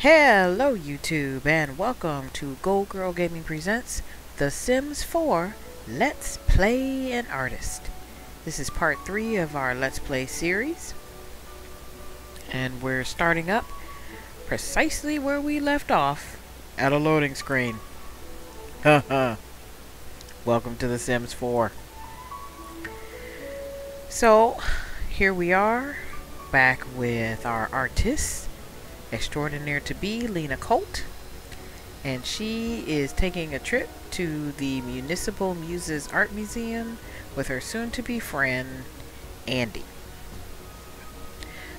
Hello YouTube and welcome to Gold Girl Gaming Presents The Sims 4 Let's Play an Artist. This is part 3 of our Let's Play series, and we're starting up precisely where we left off, at a loading screen. Haha. Welcome to The Sims 4. So here we are, back with our artist extraordinaire to be, Lena Colt, and she is taking a trip to the Municipal Muses Art Museum with her soon-to-be friend, Andy.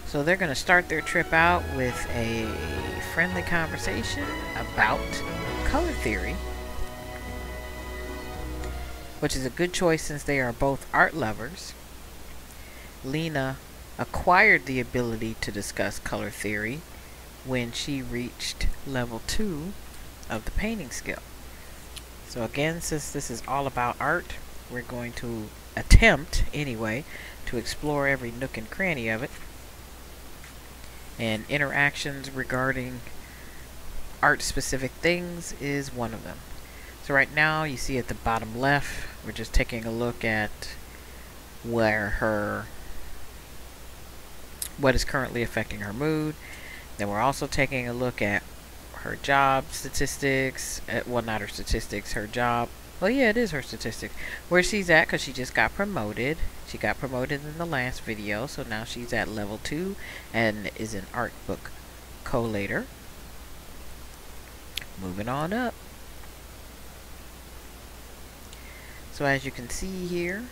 So they're going to start their trip out with a friendly conversation about color theory, which is a good choice since they are both art lovers. Lena acquired the ability to discuss color theory when she reached level 2 of the painting skill. So again, since this is all about art, we're going to attempt, anyway, to explore every nook and cranny of it. And interactions regarding art-specific things is one of them. So right now, you see at the bottom left, we're just taking a look at what is currently affecting her mood. Then we're also taking a look at her job statistics. Well, not her statistics, her job. Well, yeah, it is her statistics. Where she's at, because she just got promoted. She got promoted in the last video, so now she's at level 2 and is an art book collator. Moving on up. So as you can see here,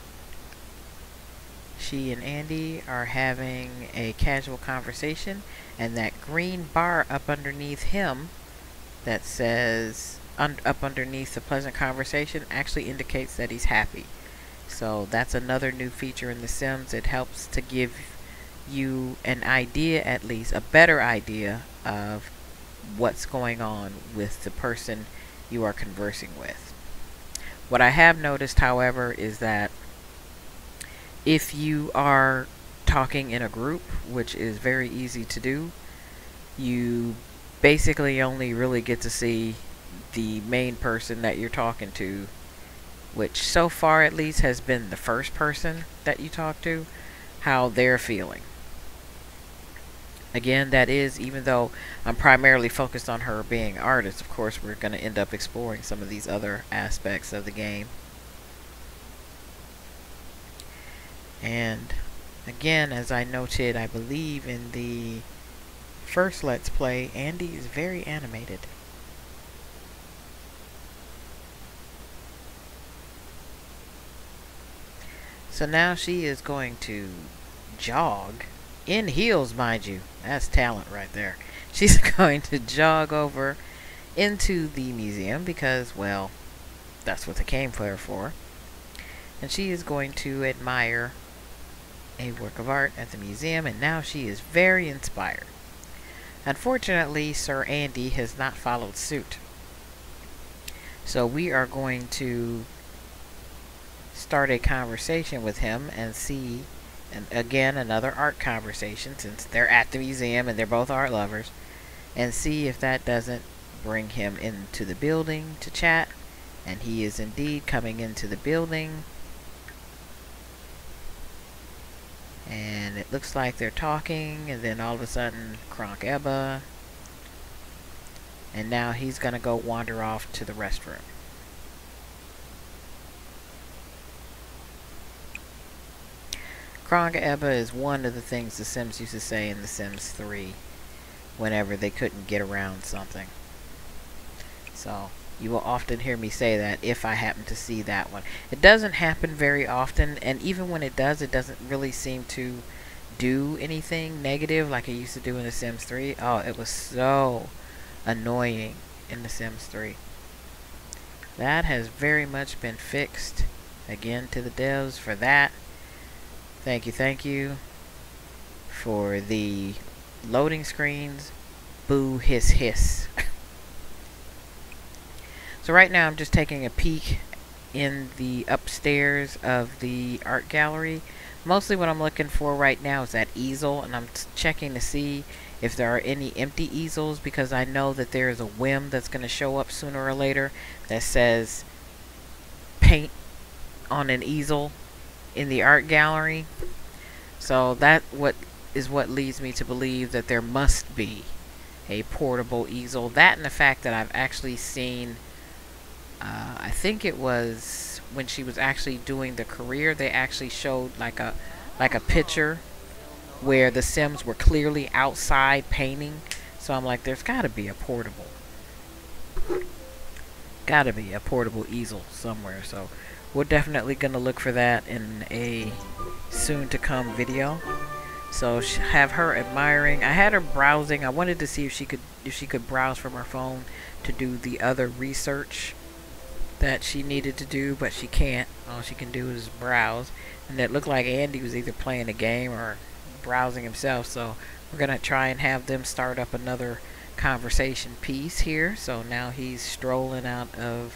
she and Andy are having a casual conversation, and that green bar up underneath him that says up underneath the pleasant conversation actually indicates that he's happy. So that's another new feature in The Sims. It helps to give you an idea, at least a better idea, of what's going on with the person you are conversing with. What I have noticed, however, is that if you are talking in a group, which is very easy to do, you basically only really get to see the main person that you're talking to, which so far at least has been the first person that you talk to, how they're feeling. Again, that is, even though I'm primarily focused on her being an artist, of course we're going to end up exploring some of these other aspects of the game. And again, as I noted, I believe in the first Let's Play, Andy is very animated. So now she is going to jog, in heels mind you, that's talent right there. She's going to jog over into the museum because, well, that's what they came for. And she is going to admire a work of art at the museum, and now she is very inspired. Unfortunately, Sir Andy has not followed suit. So we are going to start a conversation with him and see, and again, another art conversation since they're at the museum and they're both art lovers, and see if that doesn't bring him into the building to chat. And he is indeed coming into the building. And it looks like they're talking, and then all of a sudden, Kronk Ebba. And now he's going to go wander off to the restroom. Kronk Ebba is one of the things the Sims used to say in The Sims 3 whenever they couldn't get around something. So you will often hear me say that if I happen to see that one. It doesn't happen very often, and even when it does, it doesn't really seem to do anything negative like it used to do in The Sims 3. Oh, it was so annoying in The Sims 3. That has very much been fixed. Again, to the devs for that. Thank you for the loading screens. Boo, hiss, hiss. So right now I'm just taking a peek in the upstairs of the art gallery. Mostly what I'm looking for right now is that easel, and I'm checking to see if there are any empty easels, because I know that there is a whim that's going to show up sooner or later that says paint on an easel in the art gallery. So that what leads me to believe that there must be a portable easel. That and the fact that I've actually seen, I think it was when she was actually doing the career, they actually showed like a picture where the Sims were clearly outside painting. So I'm like, there's gotta be a portable easel somewhere. So we're definitely gonna look for that in a soon to come video. So have her admiring. I had her browsing. I wanted to see if she could browse from her phone to do the other research that she needed to do, but she can't. All she can do is browse. And it looked like Andy was either playing a game or browsing himself. So we're gonna try and have them start up another conversation piece here. So now he's strolling out of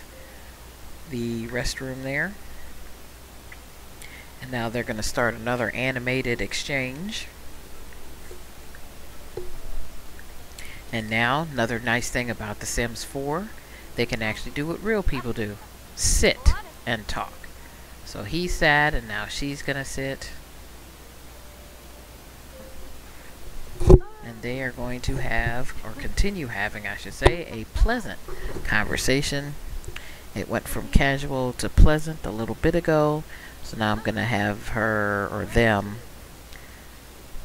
the restroom there. And now they're going to start another animated exchange. And now, another nice thing about The Sims 4, they can actually do what real people do. Sit and talk. So he sat, and now she's going to sit. And they are going to have, or continue having, I should say, a pleasant conversation. It went from casual to pleasant a little bit ago. So now I'm going to have her, or them.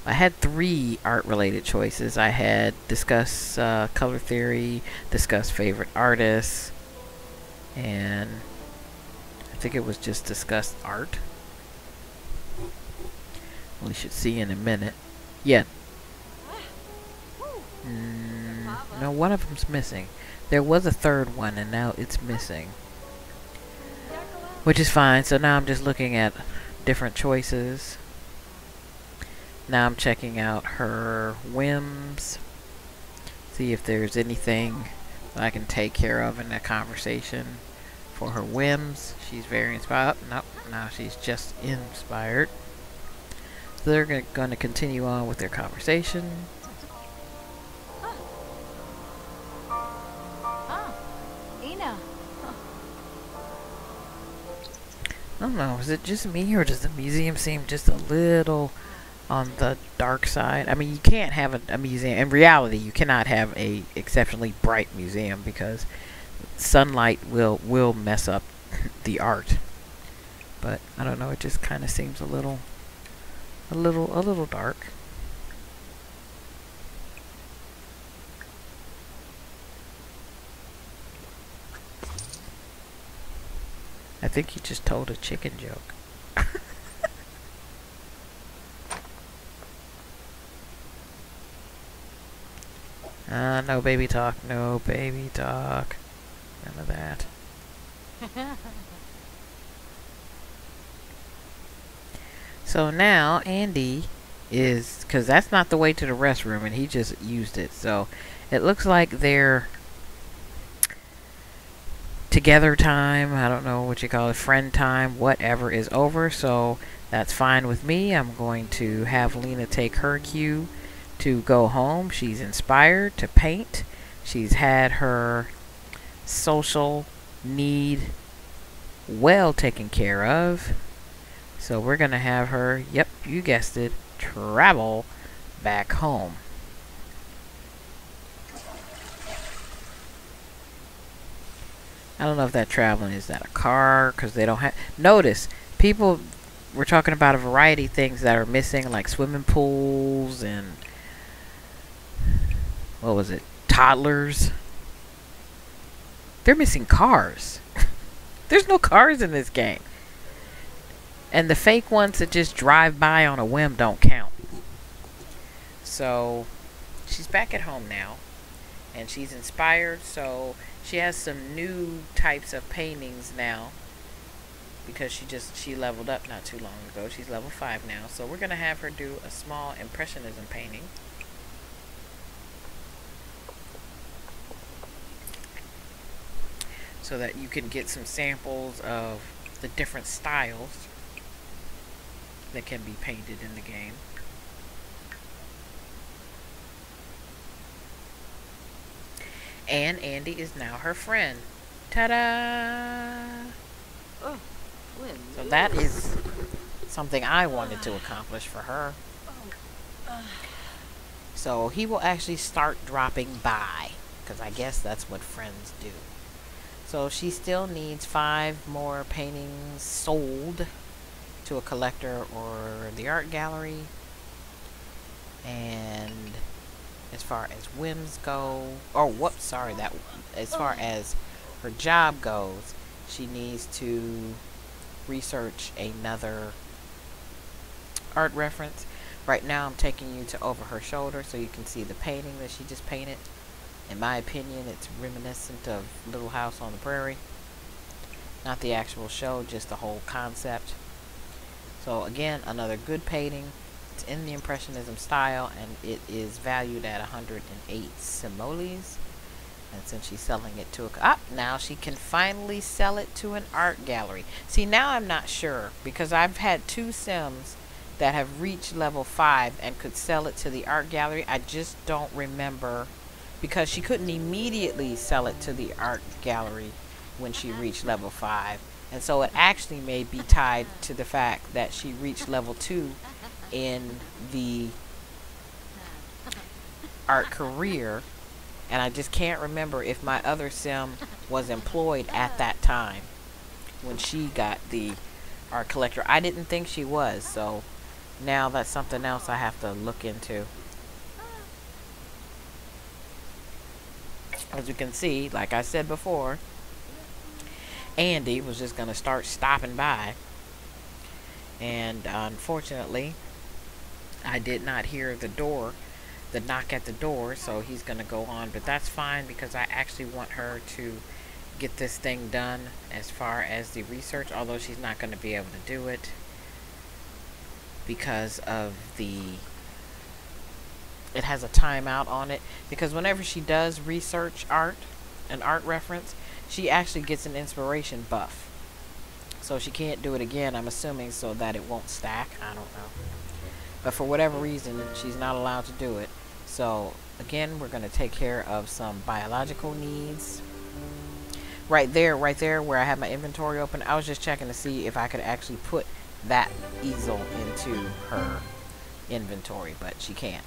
I had 3 art-related choices. I had discuss color theory, discuss favorite artists, and I think it was just discuss art. We should see in a minute. Yeah. No, one of them's missing. There was a third one, and now it's missing. Which is fine. So now I'm just looking at different choices. Now I'm checking out her whims. See if there's anything that I can take care of in that conversation for her whims. She's very inspired. Nope, now she's just inspired. So they're going to continue on with their conversation. I don't know, is it just me, or does the museum seem just a little on the dark side? I mean, you can't have a museum. In reality, you cannot have a exceptionally bright museum because sunlight will mess up the art. But I don't know, it just kind of seems a little dark. I think you just told a chicken joke. No baby talk. No baby talk. None of that. So now Andy is, because that's not the way to the restroom, and he just used it. So it looks like they're together time, I don't know what you call it, friend time, whatever is over. So that's fine with me. I'm going to have Lena take her cue to go home. She's inspired to paint. She's had her social need well taken care of. So we're going to have her, yep, you guessed it, travel back home. I don't know if that traveling is that a car, because they don't have. Notice, people were talking about a variety of things that are missing, like swimming pools and what was it? Toddlers. They're missing cars. There's no cars in this game. And the fake ones that just drive by on a whim don't count. So she's back at home now, and she's inspired. So she has some new types of paintings now because she leveled up not too long ago. She's level 5 now. So we're going to have her do a small impressionism painting. So that you can get some samples of the different styles that can be painted in the game. And Andy is now her friend. Ta-da! Oh, So that is something I wanted to accomplish for her. So he will actually start dropping by, because I guess that's what friends do. So she still needs 5 more paintings sold to a collector or the art gallery. And as far as whims go, oh whoops, sorry, that as far as her job goes, she needs to research another art reference. Right now I'm taking you to over her shoulder so you can see the painting that she just painted. In my opinion, it's reminiscent of Little House on the Prairie. Not the actual show, just the whole concept. So again, another good painting. It's in the Impressionism style, and it is valued at 108 simoleons. And since she's selling it to now she can finally sell it to an art gallery. See, now I'm not sure, because I've had 2 Sims that have reached level 5 and could sell it to the art gallery. I just don't remember, because she couldn't immediately sell it to the art gallery when she reached level 5. And so it actually may be tied to the fact that she reached level 2 in the art career. And I just can't remember if my other Sim was employed at that time when she got the art collector. I didn't think she was, so now that's something else I have to look into. As you can see, like I said before, Andy was just going to start stopping by. And unfortunately, I did not hear the knock at the door, so he's going to go on. But that's fine, because I actually want her to get this thing done as far as the research, although she's not going to be able to do it because of it has a timeout on it. Because whenever she does research an art reference, she actually gets an inspiration buff. So she can't do it again, I'm assuming, so that it won't stack. I don't know. But for whatever reason, she's not allowed to do it. So again, we're going to take care of some biological needs. Right there where I have my inventory open, I was just checking to see if I could actually put that easel into her inventory, but she can't.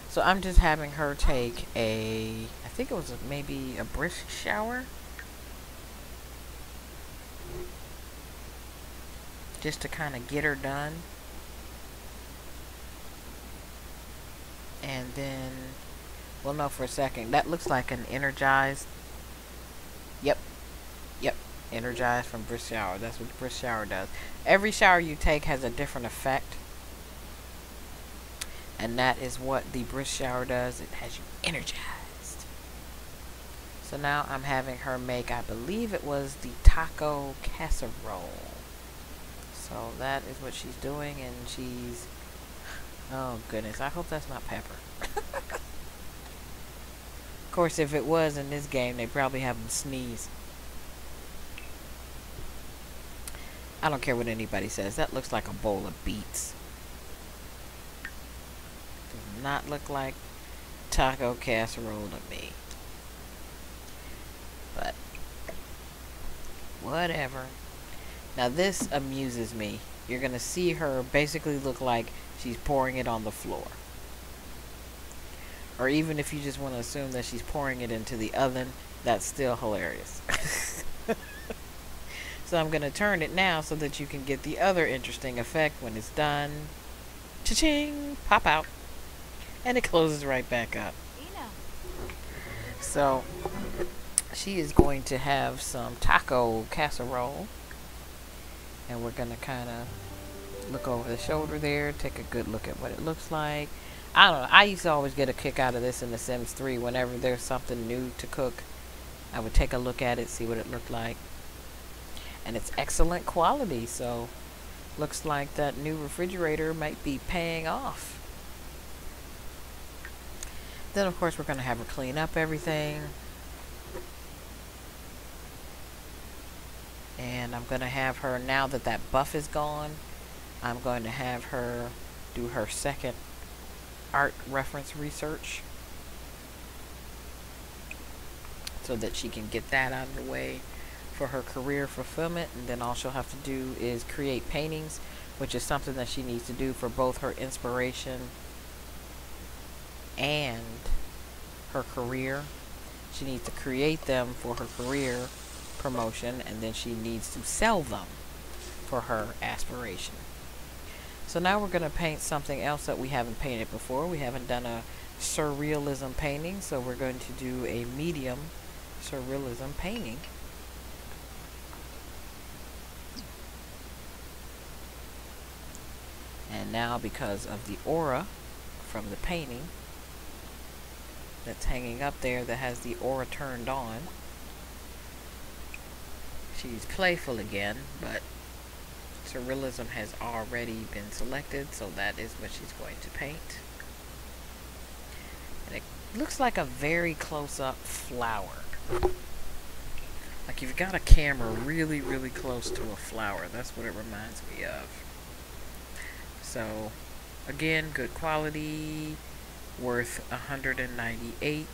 So I'm just having her take I think it was maybe a brisk shower. Just to kind of get her done. And then we'll know for a second. That looks like an energized. Yep. Energized from brisk shower. That's what brisk shower does. Every shower you take has a different effect. And that is what the brisk shower does. It has you energized. So now I'm having her make, I believe it was the taco casserole. So that is what she's doing, and she's, oh goodness, I hope that's not pepper. Of course, if it was in this game, they probably have them sneeze. I don't care what anybody says. That looks like a bowl of beets. Does not look like taco casserole to me. But whatever. Now this amuses me. You're going to see her basically look like she's pouring it on the floor. Or even if you just want to assume that she's pouring it into the oven, that's still hilarious. So I'm going to turn it now so that you can get the other interesting effect when it's done. Cha-ching! Pop out. And it closes right back up. So she is going to have some taco casserole. And we're going to kind of look over the shoulder there, take a good look at what it looks like. I don't know. I used to always get a kick out of this in The Sims 3. Whenever there's something new to cook, I would take a look at it, see what it looked like. And it's excellent quality, so looks like that new refrigerator might be paying off. Then, of course, we're going to have her clean up everything. And I'm going to have her, now that that buff is gone, I'm going to have her do her second art reference research. so that she can get that out of the way for her career fulfillment. And then all she'll have to do is create paintings, which is something that she needs to do for both her inspiration and her career. She needs to create them for her career promotion, and then she needs to sell them for her aspiration. So now we're going to paint something else that we haven't painted before. We haven't done a surrealism painting, so we're going to do a medium surrealism painting. And now, because of the aura from the painting that's hanging up there that has the aura turned on, she's playful again, but surrealism has already been selected, so that is what she's going to paint. And it looks like a very close-up flower. Like you've got a camera really, really close to a flower. That's what it reminds me of. So, again, good quality, worth $198.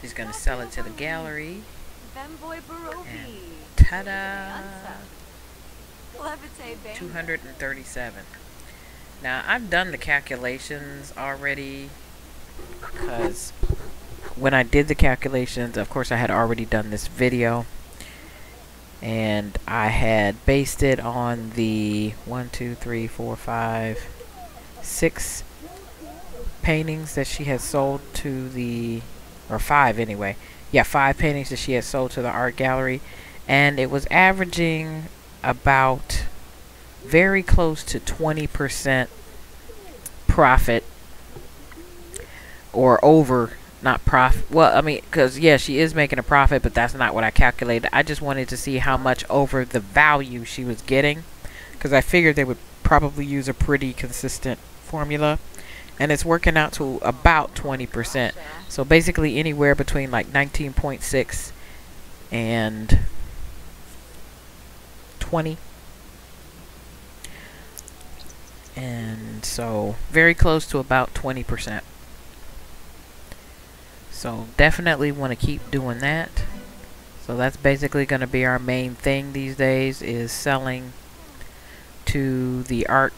She's going to sell it to the gallery. And ta-da! $237. Now, I've done the calculations already, because when I did the calculations, of course I had already done this video, and I had based it on the 6 paintings that she had sold to the, or 5 anyway. Yeah, 5 paintings that she had sold to the art gallery, and it was averaging about very close to 20% profit, or over. Not profit. Well, I mean, because, yeah, she is making a profit, but that's not what I calculated. I just wanted to see how much over the value she was getting, because I figured they would probably use a pretty consistent formula, and it's working out to about 20%. So basically anywhere between like 19.6 and 20. And so very close to about 20%. So definitely want to keep doing that. So that's basically going to be our main thing these days, is selling to the art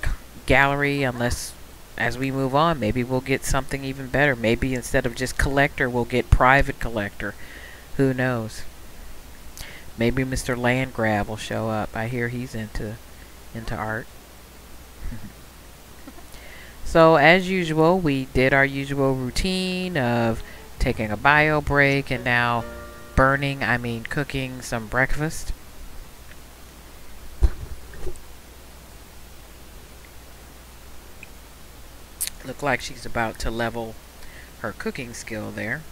gallery, unless as we move on maybe we'll get something even better. Maybe instead of just collector we'll get private collector. Who knows? Maybe Mr. Landgrab will show up. I hear he's into art. So as usual, we did our usual routine of taking a bio break and now cooking some breakfast. Look like she's about to level her cooking skill there.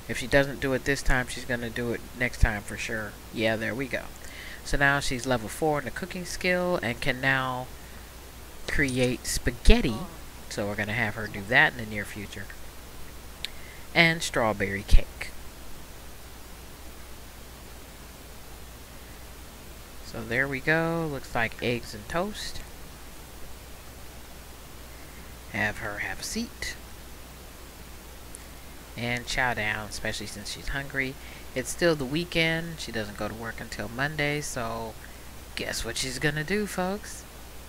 If she doesn't do it this time, she's going to do it next time for sure. Yeah, there we go. So now she's level 4 in the cooking skill and can now create spaghetti. So we're going to have her do that in the near future. And strawberry cake. So there we go. Looks like eggs and toast. Have her have a seat. And chow down, especially since she's hungry. It's still the weekend. She doesn't go to work until Monday, so guess what she's gonna do, folks?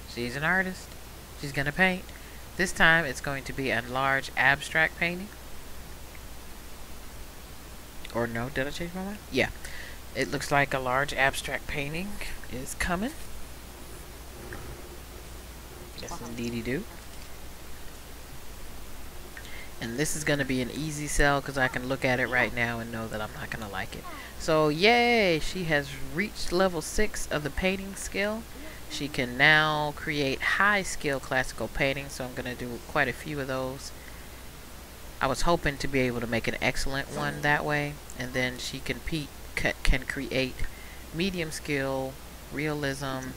She's an artist. She's gonna paint. This time it's going to be a large abstract painting. Or no, did I change my mind? Yeah. It looks like a large abstract painting is coming. Yes, indeedy do. And this is going to be an easy sell because I can look at it right now and know that I'm not going to like it. So, yay! She has reached level 6 of the painting skill. She can now create high skill classical paintings, so I'm going to do quite a few of those. I was hoping to be able to make an excellent one that way, and then she can create medium skill, realism,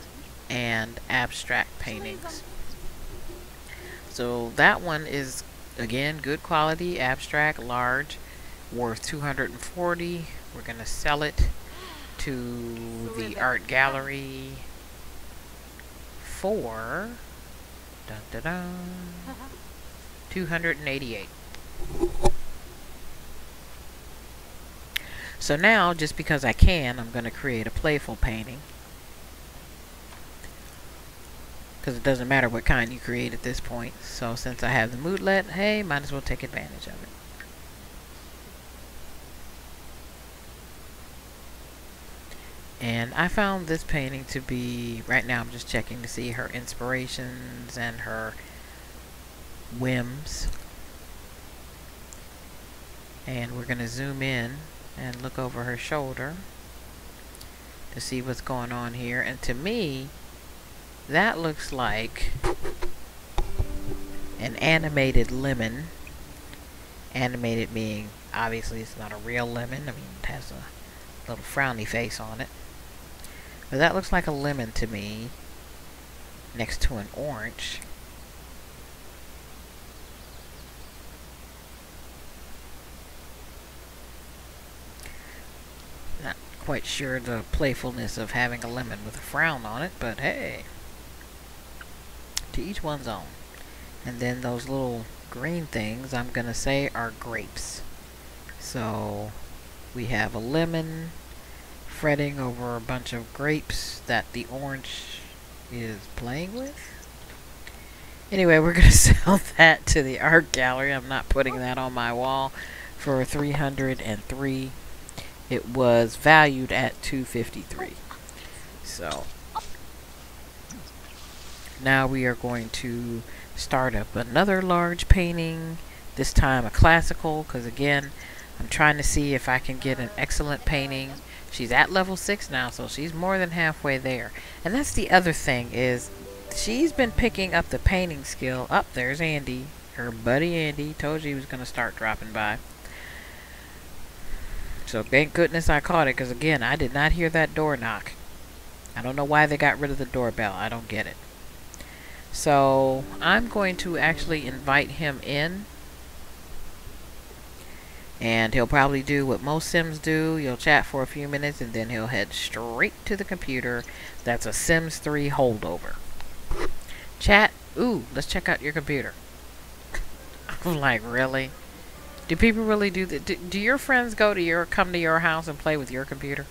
and abstract paintings. So that one is, again, good quality, abstract, large, worth $240. We're going to sell it to the art gallery for $288. So now, just because I can, I'm going to create a playful painting. Because it doesn't matter what kind you create at this point. So since I have the moodlet, hey, might as well take advantage of it. And I found this painting to be, right now I'm just checking to see her inspirations and her whims. And we're going to zoom in and look over her shoulder to see what's going on here. And to me, that looks like an animated lemon. Animated meaning, obviously it's not a real lemon. I mean, it has a little frowny face on it. But that looks like a lemon to me, next to an orange. Not quite sure the playfulness of having a lemon with a frown on it, but hey, to each one's own. And then those little green things, I'm gonna say, are grapes. So we have a lemon fretting over a bunch of grapes that the orange is playing with. Anyway, we're gonna sell that to the art gallery. I'm not putting that on my wall for $303. It was valued at $253. So now we are going to start up another large painting, this time a classical, because again, I'm trying to see if I can get an excellent painting. She's at level 6 now, so she's more than halfway there. And that's the other thing, is she's been picking up the painting skill. Up there's Andy, her buddy Andy. Told you he was going to start dropping by. So thank goodness I caught it, because again, I did not hear that door knock. I don't know why they got rid of the doorbell. I don't get it. So I'm going to actually invite him in. And he'll probably do what most Sims do. You'll chat for a few minutes and then he'll head straight to the computer. That's a Sims 3 holdover. Chat. Ooh, let's check out your computer. I'm like, really? Do people really do that? Do your friends come to your house and play with your computer?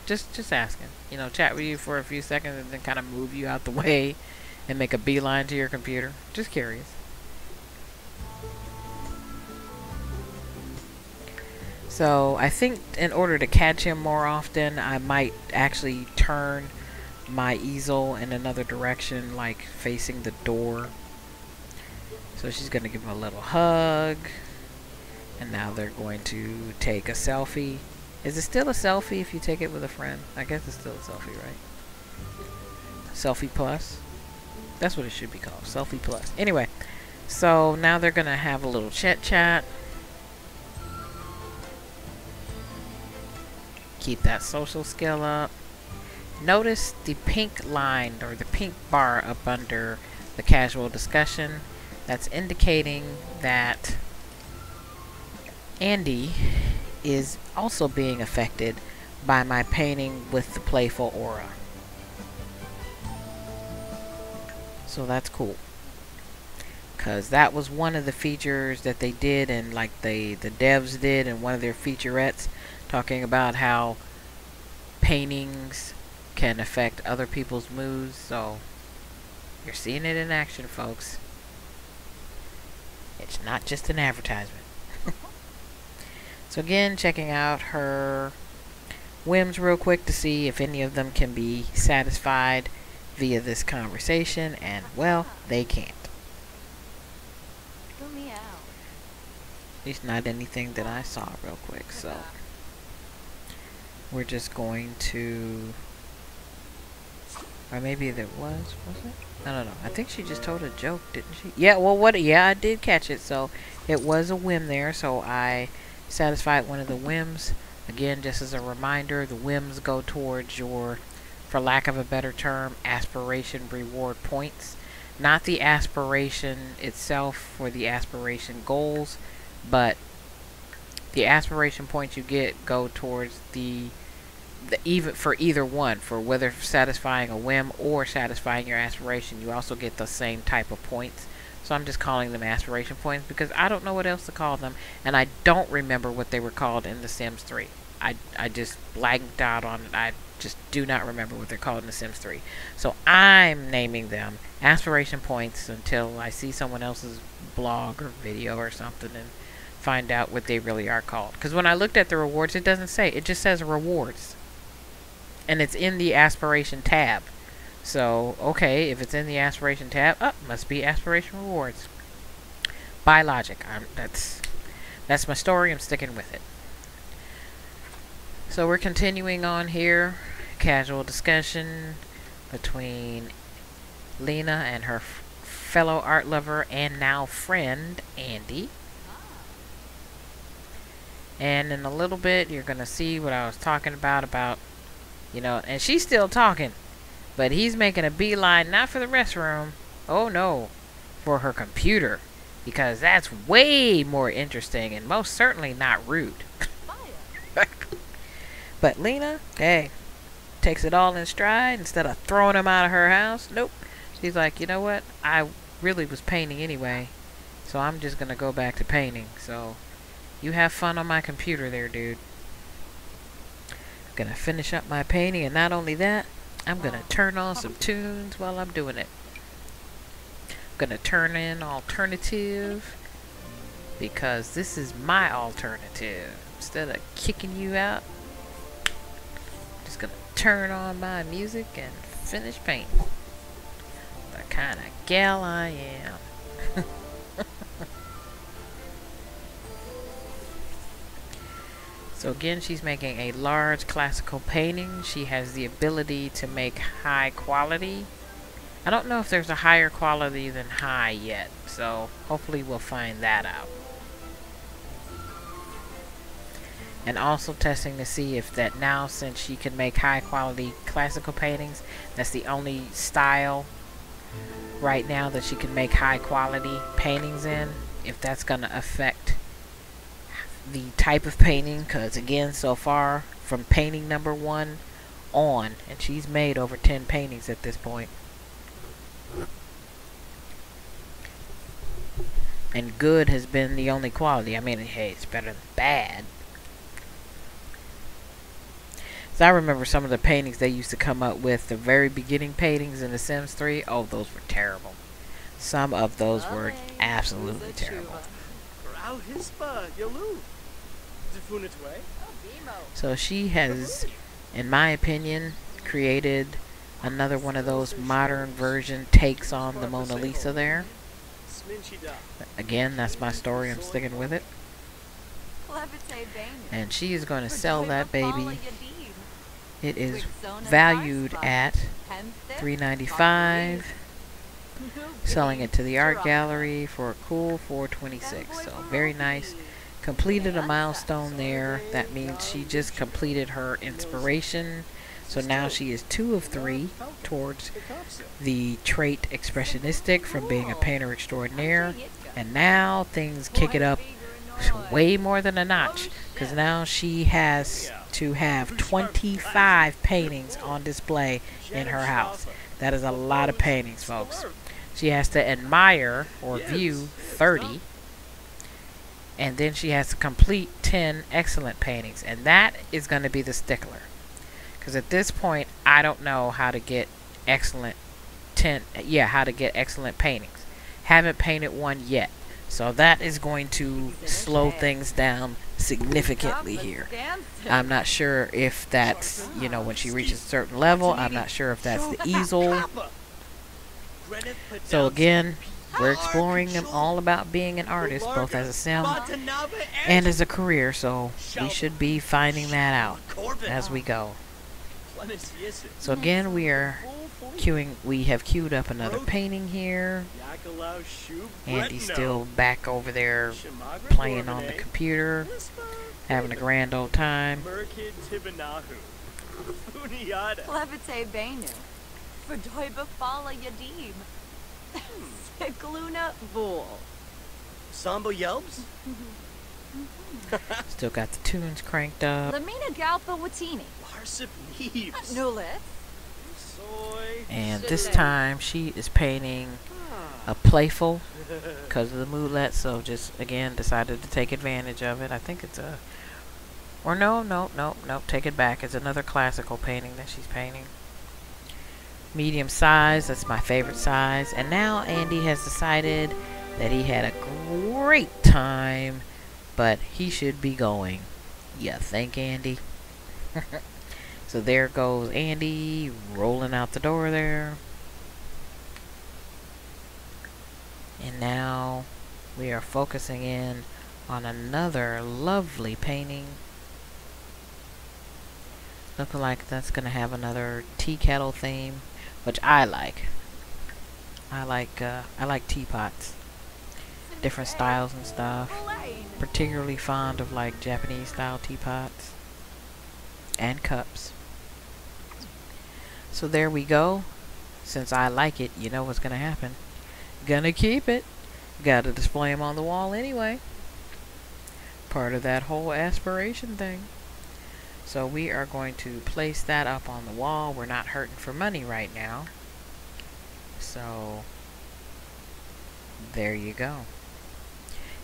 Just asking. You know, chat with you for a few seconds and then kind of move you out the way and make a beeline to your computer. Just curious. So I think in order to catch him more often, I might actually turn my easel in another direction, like facing the door. So she's going to give him a little hug. And now they're going to take a selfie. Is it still a selfie if you take it with a friend? I guess it's still a selfie, right? Selfie plus? That's what it should be called. Selfie plus. Anyway, so now they're going to have a little chit-chat. Keep that social skill up. Notice the pink line or the pink bar up under the casual discussion. That's indicating that Andy is also being affected by my painting with the playful aura. So that's cool. Because that was one of the features that they did, and like the devs did in one of their featurettes, talking about how paintings can affect other people's moods. So you're seeing it in action, folks. It's not just an advertisement. So again, checking out her whims real quick to see if any of them can be satisfied via this conversation, and well, they can't. Fill me out. At least not anything that I saw real quick. So we're just going to, or maybe there was it? I don't know. I think she just told a joke, didn't she? Yeah, well, yeah, I did catch it. So it was a whim there, so I satisfied one of the whims. Again, just as a reminder, the whims go towards your, for lack of a better term, aspiration reward points. Not the aspiration itself for the aspiration goals, but the aspiration points you get go towards the even for either one, for whether satisfying a whim or satisfying your aspiration. You also get the same type of points. So I'm just calling them aspiration points because I don't know what else to call them, and I don't remember what they were called in The Sims 3. I just blanked out on it. I just do not remember what they're called in The Sims 3. So I'm naming them aspiration points until I see someone else's blog or video or something and find out what they really are called. Because when I looked at the rewards, it doesn't say. It just says rewards. And it's in the aspiration tab. So, okay, if it's in the aspiration tab, must be aspiration rewards. By logic. That's my story. I'm sticking with it. So we're continuing on here. Casual discussion between Lena and her fellow art lover and now friend, Andy. And in a little bit, you're going to see what I was talking about, you know, and she's still talking. But he's making a beeline, not for the restroom. Oh, no. For her computer. Because that's way more interesting and most certainly not rude. But Lena, hey, takes it all in stride. Instead of throwing him out of her house, nope. She's like, you know what? I really was painting anyway. So I'm just going to go back to painting. So you have fun on my computer there, dude. I'm going to finish up my painting. And not only that, I'm going to turn on some tunes while I'm doing it. I'm going to turn in alternative because this is my alternative. Instead of kicking you out, I'm just going to turn on my music and finish painting. The kind of gal I am. So again, she's making a large classical painting. She has the ability to make high quality. I don't know if there's a higher quality than high yet, so hopefully we'll find that out. And also testing to see if that now, since she can make high quality classical paintings, that's the only style right now that she can make high quality paintings in, if that's going to affect the type of painting. Because again, so far from painting number 1 on, and she's made over 10 paintings at this point, and good has been the only quality. I mean, hey, it's better than bad. So I remember some of the paintings they used to come up with, the very beginning paintings in The Sims 3. Oh, those were terrible. Some of those were absolutely terrible. So she has, in my opinion, created another one of those modern version takes on the Mona Lisa there. Again, that's my story. I'm sticking with it. And she is going to sell that baby. It is valued at $3.95. Selling it to the art gallery for a cool $4.26. So very nice. Completed a milestone there. That means she just completed her inspiration. So now she is 2 of 3 towards the trait expressionistic from being a painter extraordinaire. And now things kick it up way more than a notch, because now she has to have 25 paintings on display in her house. That is a lot of paintings, folks. She has to admire or view 30, and then she has to complete 10 excellent paintings, and that is going to be the stickler, because at this point I don't know how to get excellent excellent paintings. Haven't painted one yet. So that is going to slow things down significantly here. I'm not sure if that's, you know, when she reaches a certain level, I'm not sure if that's the easel. So again, we're exploring all about being an artist, both as a sim and as a career. So we should be finding that out as we go. So again, we have queued up another painting here. Andy's still back over there playing on the computer, having a grand old time. Levite Benu. Verdoiba Fala Yadim. Sigluna Vul. Sambo Yelps? Still got the tunes cranked up. Lamina Galpa Watini. Larsip Neeves. Nulit. And this time she is painting a playful because of the moodlet, so just again decided to take advantage of it. I think it's a, or no, take it back. It's another classical painting that she's painting. Medium size, that's my favorite size. And now Andy has decided that he had a great time, but he should be going. You think, Andy? So there goes Andy rolling out the door there. And now we are focusing in on another lovely painting. Looking like that's going to have another tea kettle theme, which I like. I like teapots. Different styles and stuff. Particularly fond of like Japanese style teapots. And cups. So there we go. Since I like it, you know what's going to happen. Gonna keep it. Gotta display them on the wall anyway. Part of that whole aspiration thing. So we are going to place that up on the wall. We're not hurting for money right now. So there you go.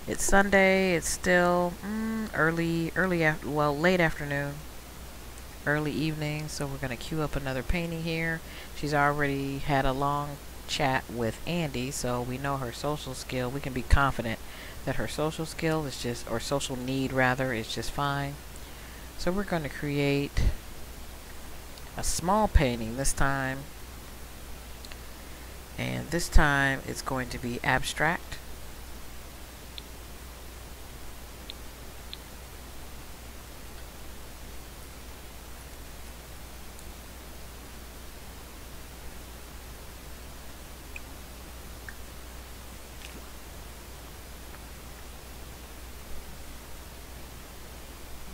It's Sunday. It's still late afternoon. Early evening. So we're gonna queue up another painting here. She's already had a long chat with Andy, so we know her social skill. We can be confident that her social skill is just, or social need rather, is just fine. So we're going to create a small painting this time, and this time it's going to be abstract.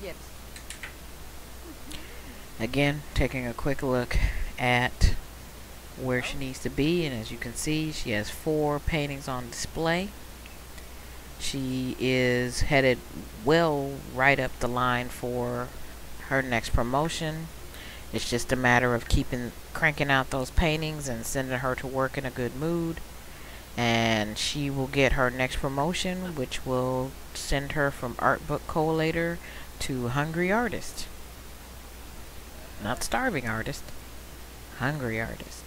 Yes. Again, taking a quick look at where she needs to be, and as you can see, she has 4 paintings on display. She is headed well right up the line for her next promotion. It's just a matter of cranking out those paintings and sending her to work in a good mood, and she will get her next promotion, which will send her from art book collator to hungry artist. Not starving artist, hungry artist.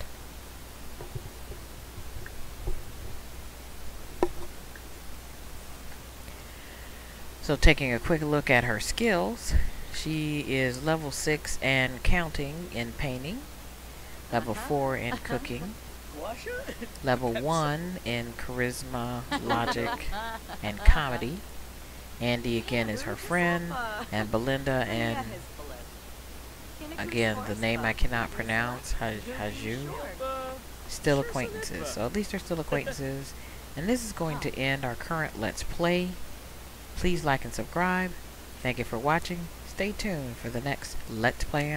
So taking a quick look at her skills, she is level 6 and counting in painting, level 4 in cooking, level 1 in charisma, logic, and comedy. Andy again is her friend, and Belinda and again the name I cannot pronounce, Haju, still acquaintances. So at least they're still acquaintances. And this is going to end our current Let's Play. Please like and subscribe. Thank you for watching. Stay tuned for the next Let's Play.